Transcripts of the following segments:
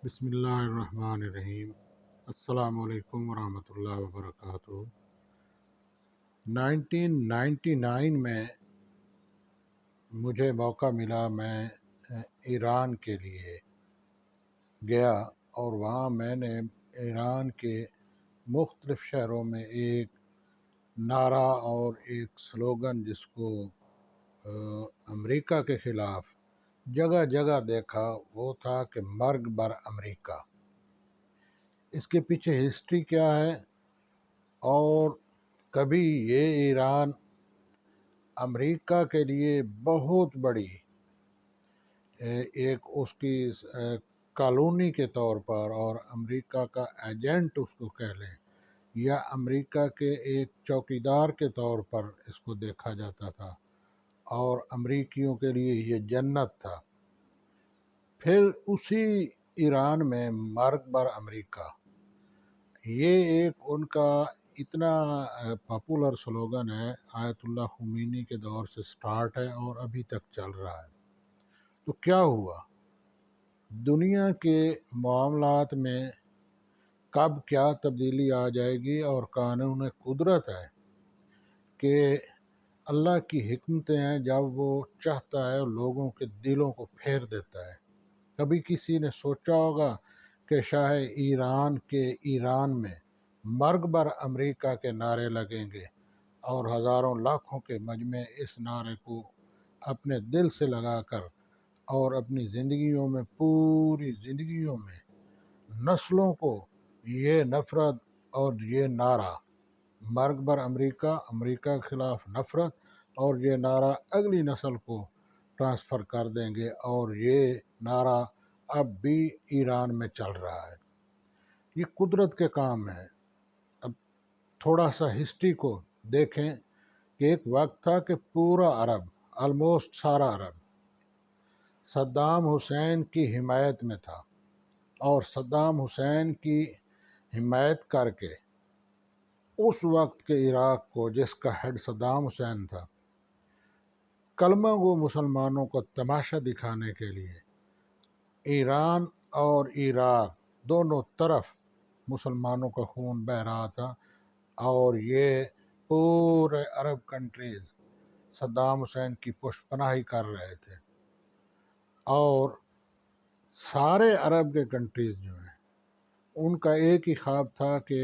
بسم اللہ الرحمن الرحیم۔ السلام علیکم ورحمۃ اللہ وبرکاتہ۔ 1999 میں مجھے موقع ملا، میں ایران کے لیے گیا اور وہاں میں نے ایران کے مختلف شہروں میں ایک نعرہ اور ایک سلوگن جس کو امریکہ کے خلاف جگہ جگہ دیکھا، وہ تھا کہ مرگ بر امریکہ۔ اس کے پیچھے ہسٹری کیا ہے، اور کبھی یہ ایران امریکہ کے لیے بہت بڑی ایک اس کی کالونی کے طور پر اور امریکہ کا ایجنٹ اس کو کہہ لیں، یا امریکہ کے ایک چوکیدار کے طور پر اس کو دیکھا جاتا تھا، اور امریکیوں کے لیے یہ جنت تھا۔ پھر اسی ایران میں مرگ بر امریکہ، یہ ایک ان کا اتنا پاپولر سلوگن ہے، آیت اللہ خمینی کے دور سے سٹارٹ ہے اور ابھی تک چل رہا ہے۔ تو کیا ہوا؟ دنیا کے معاملات میں کب کیا تبدیلی آ جائے گی، اور قانون قدرت ہے کہ اللہ کی حکمتیں ہیں، جب وہ چاہتا ہے لوگوں کے دلوں کو پھیر دیتا ہے۔ کبھی کسی نے سوچا ہوگا کہ شاہ ایران کے ایران میں مرگ بر امریکہ کے نعرے لگیں گے، اور ہزاروں لاکھوں کے مجمع اس نعرے کو اپنے دل سے لگا کر اور اپنی زندگیوں میں، پوری زندگیوں میں نسلوں کو یہ نفرت اور یہ نعرہ مرگ بر امریکہ، امریکہ کے خلاف نفرت، اور یہ نعرہ اگلی نسل کو ٹرانسفر کر دیں گے، اور یہ نعرہ اب بھی ایران میں چل رہا ہے۔ یہ قدرت کے کام ہے۔ اب تھوڑا سا ہسٹری کو دیکھیں کہ ایک وقت تھا کہ پورا عرب، آلموسٹ سارا عرب صدام حسین کی حمایت میں تھا، اور صدام حسین کی حمایت کر کے اس وقت کے عراق کو، جس کا ہیڈ صدام حسین تھا، کلمہ گو مسلمانوں کو تماشا دکھانے کے لیے ایران اور عراق دونوں طرف مسلمانوں کا خون بہہ رہا تھا، اور یہ پورے عرب کنٹریز صدام حسین کی پشت پناہی کر رہے تھے، اور سارے عرب کے کنٹریز جو ہیں ان کا ایک ہی خواب تھا کہ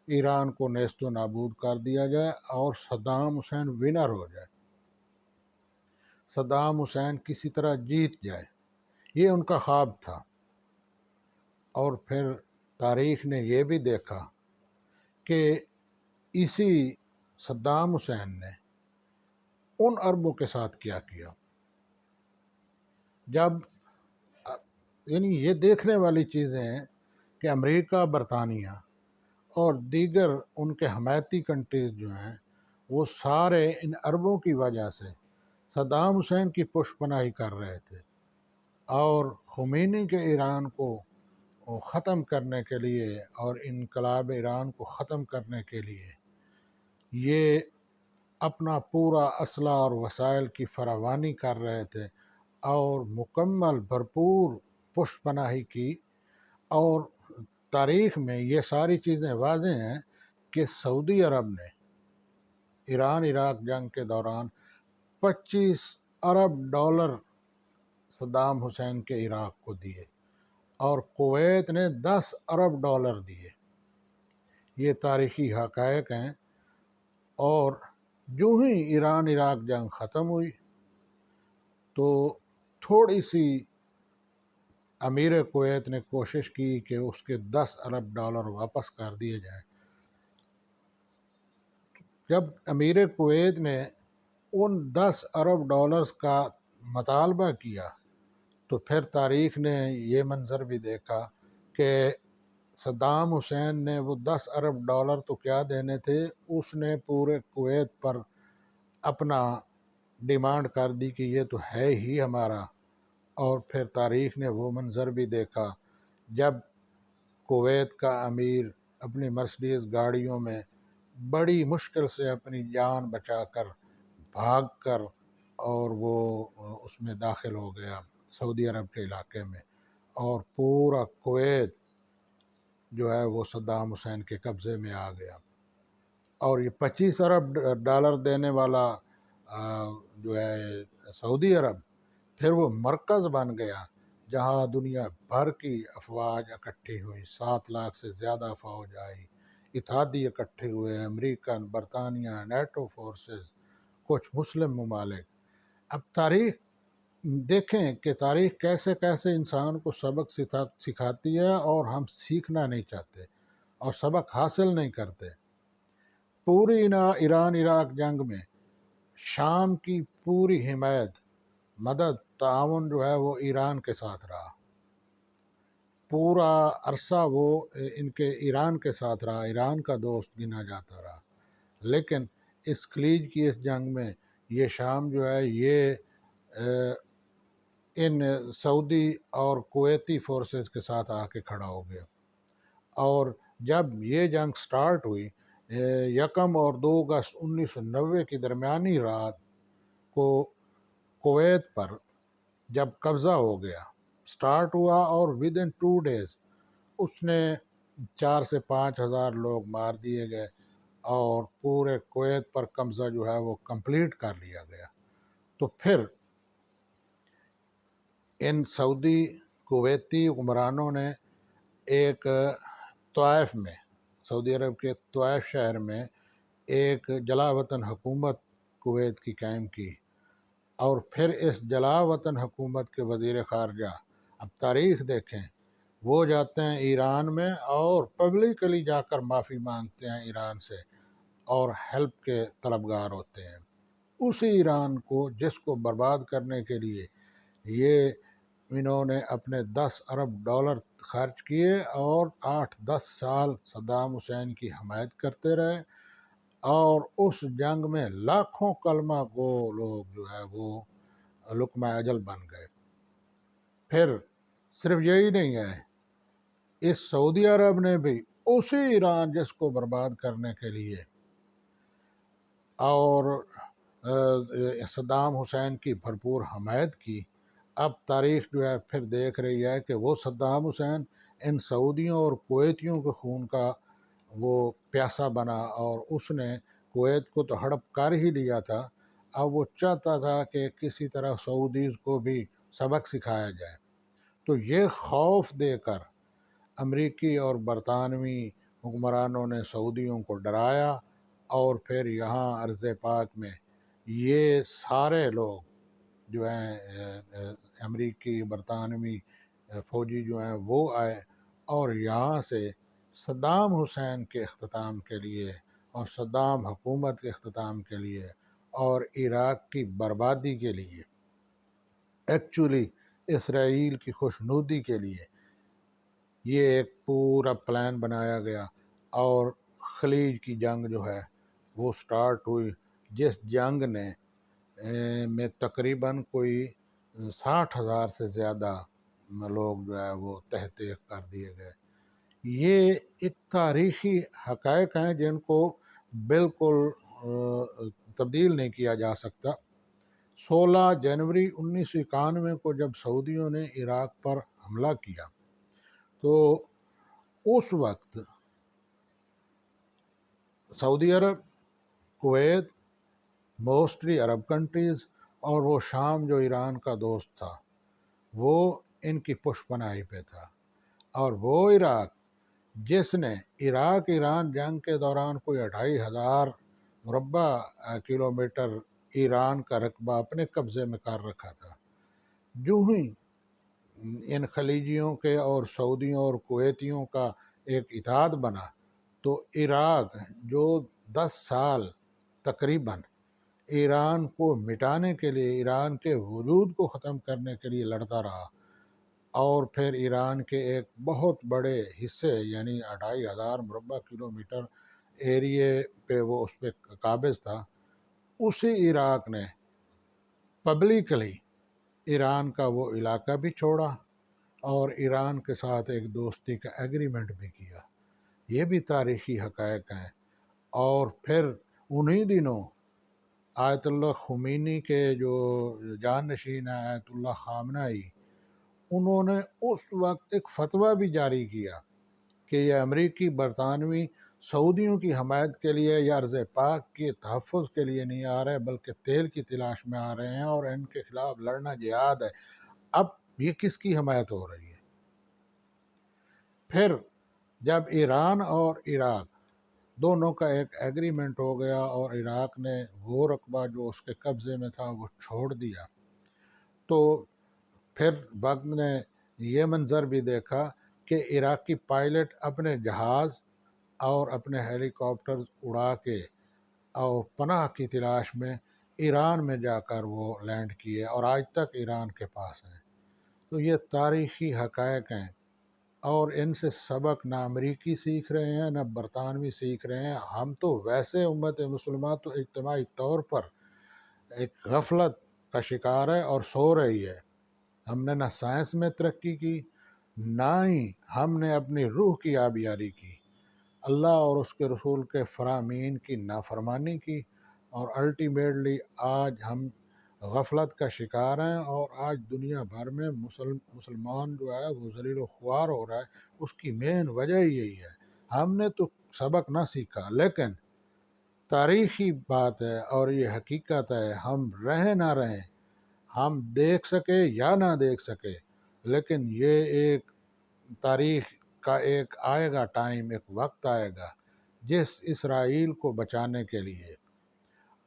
ایران کو نیست و نابود کر دیا جائے اور صدام حسین ونر ہو جائے، صدام حسین کسی طرح جیت جائے۔ یہ ان کا خواب تھا۔ اور پھر تاریخ نے یہ بھی دیکھا کہ اسی صدام حسین نے ان عربوں کے ساتھ کیا کیا۔ جب یعنی یہ دیکھنے والی چیزیں ہیں کہ امریکہ، برطانیہ اور دیگر ان کے حمایتی کنٹریز جو ہیں، وہ سارے ان عربوں کی وجہ سے صدام حسین کی پشت پناہی کر رہے تھے، اور خمینی کے ایران کو ختم کرنے کے لیے اور انقلاب ایران کو ختم کرنے کے لیے یہ اپنا پورا اسلحہ اور وسائل کی فراوانی کر رہے تھے، اور مکمل بھرپور پشت پناہی کی۔ اور تاریخ میں یہ ساری چیزیں واضح ہیں کہ سعودی عرب نے ایران عراق جنگ کے دوران $25 ارب صدام حسین کے عراق کو دیے، اور کویت نے $10 ارب دیے۔ یہ تاریخی حقائق ہیں۔ اور جو ہی ایران عراق جنگ ختم ہوئی تو تھوڑی سی امیر کویت نے کوشش کی کہ اس کے $10 ارب واپس کر دیے جائیں۔ جب امیر کویت نے ان $10 ارب کا مطالبہ کیا تو پھر تاریخ نے یہ منظر بھی دیکھا کہ صدام حسین نے وہ $10 ارب تو کیا دینے تھے، اس نے پورے کویت پر اپنا ڈیمانڈ کر دی کہ یہ تو ہے ہی ہمارا۔ اور پھر تاریخ نے وہ منظر بھی دیکھا جب کویت کا امیر اپنی مرسیڈیز گاڑیوں میں بڑی مشکل سے اپنی جان بچا کر بھاگ کر اور وہ اس میں داخل ہو گیا، سعودی عرب کے علاقے میں، اور پورا کویت جو ہے وہ صدام حسین کے قبضے میں آ گیا، اور یہ 25 ارب دینے والا جو ہے سعودی عرب، پھر وہ مرکز بن گیا جہاں دنیا بھر کی افواج اکٹھی ہوئی، 7 لاکھ سے زیادہ فوج آئی، اتحادی اکٹھے ہوئے، امریکن، برطانیہ، نیٹو فورسز، کچھ مسلم ممالک۔ اب تاریخ دیکھیں کہ تاریخ کیسے کیسے انسان کو سبق سکھاتی ہے، اور ہم سیکھنا نہیں چاہتے اور سبق حاصل نہیں کرتے۔ پوری ایران عراق جنگ میں شام کی پوری حمایت، مدد، تعاون جو ہے وہ ایران کے ساتھ رہا، پورا عرصہ وہ ان کے ایران کے ساتھ رہا، ایران کا دوست گنا جاتا رہا۔ لیکن اس خلیج کی اس جنگ میں یہ شام جو ہے یہ ان سعودی اور کویتی فورسز کے ساتھ آ کے کھڑا ہو گیا، اور جب یہ جنگ سٹارٹ ہوئی 1 اور 2 اگست 1990 کی درمیانی رات کو کویت پر جب قبضہ ہو گیا، سٹارٹ ہوا، اور ود ان 2 days اس نے 4 سے 5 ہزار لوگ مار دیے گئے، اور پورے کویت پر قبضہ جو ہے وہ کمپلیٹ کر لیا گیا۔ تو پھر ان سعودی کویتی حکمرانوں نے ایک طائف میں، سعودی عرب کے طائف شہر میں ایک جلا وطن حکومت کویت کی قائم کی، اور پھر اس جلا وطن حکومت کے وزیر خارجہ، اب تاریخ دیکھیں، وہ جاتے ہیں ایران میں اور پبلکلی جا کر معافی مانگتے ہیں ایران سے، اور ہیلپ کے طلبگار ہوتے ہیں۔ اسی ایران کو جس کو برباد کرنے کے لیے یہ انہوں نے اپنے $10 ارب خرچ کیے، اور 8-10 سال صدام حسین کی حمایت کرتے رہے، اور اس جنگ میں لاکھوں کلمہ گو لوگ جو ہے وہ لقمہ اجل بن گئے۔ پھر صرف یہی نہیں ہے، اس سعودی عرب نے بھی اسی ایران جس کو برباد کرنے کے لیے اور صدام حسین کی بھرپور حمایت کی، اب تاریخ جو ہے پھر دیکھ رہی ہے کہ وہ صدام حسین ان سعودیوں اور کویتیوں کے خون کا وہ پیاسا بنا، اور اس نے کویت کو تو ہڑپ کر ہی لیا تھا، اب وہ چاہتا تھا کہ کسی طرح سعودیز کو بھی سبق سکھایا جائے۔ تو یہ خوف دے کر امریکی اور برطانوی حکمرانوں نے سعودیوں کو ڈرایا، اور پھر یہاں ارض پاک میں یہ سارے لوگ جو ہیں امریکی برطانوی فوجی جو ہیں وہ آئے، اور یہاں سے صدام حسین کے اختتام کے لیے اور صدام حکومت کے اختتام کے لیے اور عراق کی بربادی کے لیے، ایکچولی اسرائیل کی خوشنودی کے لیے یہ ایک پورا پلان بنایا گیا، اور خلیج کی جنگ جو ہے وہ سٹارٹ ہوئی، جس جنگ نے میں تقریباً کوئی 60,000 سے زیادہ لوگ جو ہے وہ تحت کر دیے گئے۔ یہ ایک تاریخی حقائق ہیں جن کو بالکل تبدیل نہیں کیا جا سکتا۔ 16 جنوری 1991 کو جب سعودیوں نے عراق پر حملہ کیا، تو اس وقت سعودی عرب، کویت، موسٹلی عرب کنٹریز، اور وہ شام جو ایران کا دوست تھا وہ ان کی پشت پناہی پہ تھا، اور وہ عراق جس نے عراق ایران جنگ کے دوران کوئی 2,500 مربع کلومیٹر ایران کا رقبہ اپنے قبضے میں کر رکھا تھا، جو ہی ان خلیجیوں کے اور سعودیوں اور کویتیوں کا ایک اتحاد بنا، تو عراق جو 10 سال تقریباً ایران کو مٹانے کے لیے، ایران کے وجود کو ختم کرنے کے لیے لڑتا رہا، اور پھر ایران کے ایک بہت بڑے حصے یعنی 2,500 مربع کلومیٹر ایریے پہ وہ اس پہ قابض تھا، اسی عراق نے پبلکلی ایران کا وہ علاقہ بھی چھوڑا، اور ایران کے ساتھ ایک دوستی کا ایگریمنٹ بھی کیا۔ یہ بھی تاریخی حقائق ہیں۔ اور پھر انہی دنوں آیت اللہ خمینی کے جو جانشین ہیں آیت اللہ خامنہ ای، انہوں نے اس وقت ایک فتویٰ بھی جاری کیا کہ یہ امریکی برطانوی سعودیوں کی حمایت کے لیے یا ارض پاک کے تحفظ کے لیے نہیں آ رہے، بلکہ تیل کی تلاش میں آ رہے ہیں اور ان کے خلاف لڑنا جہاد ہے۔ اب یہ کس کی حمایت ہو رہی ہے؟ پھر جب ایران اور عراق دونوں کا ایک ایگریمنٹ ہو گیا اور عراق نے وہ رقبہ جو اس کے قبضے میں تھا وہ چھوڑ دیا، تو پھر وقت نے یہ منظر بھی دیکھا کہ عراقی پائلٹ اپنے جہاز اور اپنے ہیلی کاپٹرز اڑا کے اور پناہ کی تلاش میں ایران میں جا کر وہ لینڈ کیے اور آج تک ایران کے پاس ہیں۔ تو یہ تاریخی حقائق ہیں اور ان سے سبق نہ امریکی سیکھ رہے ہیں نہ برطانوی سیکھ رہے ہیں۔ ہم تو ویسے امت مسلمہ تو اجتماعی طور پر ایک غفلت کا شکار ہے اور سو رہی ہے۔ ہم نے نہ سائنس میں ترقی کی، نہ ہی ہم نے اپنی روح کی آبیاری کی، اللہ اور اس کے رسول کے فرامین کی نافرمانی کی، اور الٹیمیٹلی آج ہم غفلت کا شکار ہیں، اور آج دنیا بھر میں مسلمان جو ہے وہ ذلیل و خوار ہو رہا ہے۔ اس کی مین وجہ یہی ہے، ہم نے تو سبق نہ سیکھا۔ لیکن تاریخی بات ہے اور یہ حقیقت ہے، ہم رہیں نہ رہیں، ہم دیکھ سکے یا نہ دیکھ سکے، لیکن یہ ایک تاریخ کا ایک آئے گا ٹائم، ایک وقت آئے گا جس اسرائیل کو بچانے کے لیے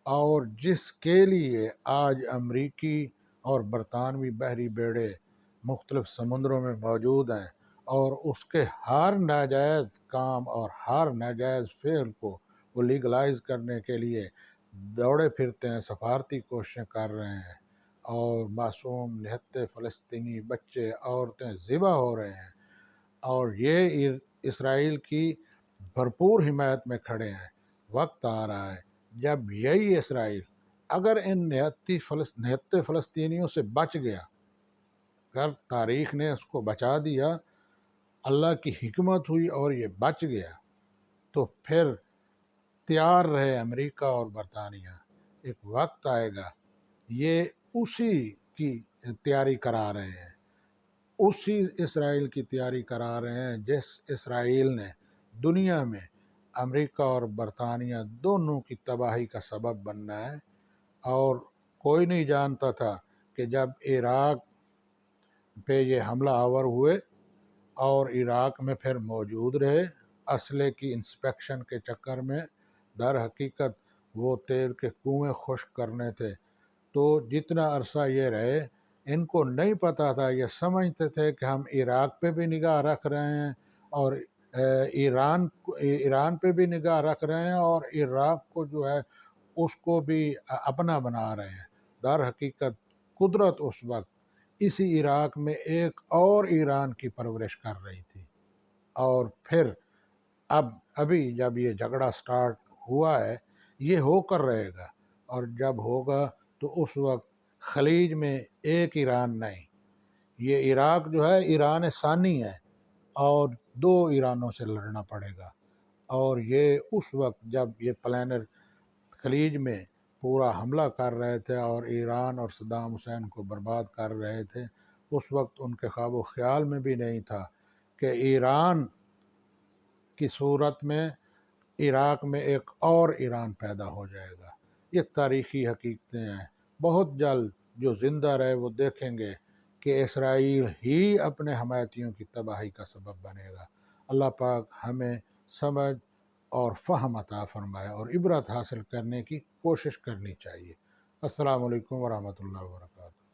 اور جس کے لیے آج امریکی اور برطانوی بحری بیڑے مختلف سمندروں میں موجود ہیں، اور اس کے ہر ناجائز کام اور ہر ناجائز فعل کو وہ لیگلائز کرنے کے لیے دوڑے پھرتے ہیں، سفارتی کوششیں کر رہے ہیں، اور معصوم نہتے فلسطینی بچے عورتیں ذبح ہو رہے ہیں، اور یہ اسرائیل کی بھرپور حمایت میں کھڑے ہیں۔ وقت آ رہا ہے جب یہی اسرائیل اگر ان نہتے فلسطینیوں سے بچ گیا، اگر تاریخ نے اس کو بچا دیا، اللہ کی حکمت ہوئی اور یہ بچ گیا، تو پھر تیار رہے امریکہ اور برطانیہ، ایک وقت آئے گا یہ اسی کی تیاری کرا رہے ہیں، اسی اسرائیل کی تیاری کرا رہے ہیں جس اسرائیل نے دنیا میں امریکہ اور برطانیہ دونوں کی تباہی کا سبب بننا ہے۔ اور کوئی نہیں جانتا تھا کہ جب عراق پہ یہ حملہ آور ہوئے اور عراق میں پھر موجود رہے اسلحے کی انسپیکشن کے چکر میں، در حقیقت وہ تیل کے کنویں خشک کرنے تھے، تو جتنا عرصہ یہ رہے ان کو نہیں پتا تھا، یہ سمجھتے تھے کہ ہم عراق پہ بھی نگاہ رکھ رہے ہیں اور ایران پہ بھی نگاہ رکھ رہے ہیں، اور عراق کو جو ہے اس کو بھی اپنا بنا رہے ہیں۔ در حقیقت قدرت اس وقت اسی عراق میں ایک اور ایران کی پرورش کر رہی تھی، اور پھر ابھی جب یہ جھگڑا سٹارٹ ہوا ہے، یہ ہو کر رہے گا، اور جب ہوگا تو اس وقت خلیج میں ایک ایران نہیں، یہ عراق جو ہے ایران ثانی ہے، اور دو ایرانوں سے لڑنا پڑے گا۔ اور یہ اس وقت جب یہ پلانر خلیج میں پورا حملہ کر رہے تھے اور ایران اور صدام حسین کو برباد کر رہے تھے، اس وقت ان کے خواب و خیال میں بھی نہیں تھا کہ ایران کی صورت میں عراق میں ایک اور ایران پیدا ہو جائے گا۔ یہ تاریخی حقیقتیں ہیں، بہت جلد جو زندہ رہے وہ دیکھیں گے کہ اسرائیل ہی اپنے حمایتیوں کی تباہی کا سبب بنے گا۔ اللہ پاک ہمیں سمجھ اور فہم عطا فرمائے اور عبرت حاصل کرنے کی کوشش کرنی چاہیے۔ السلام علیکم ورحمۃ اللہ وبرکاتہ۔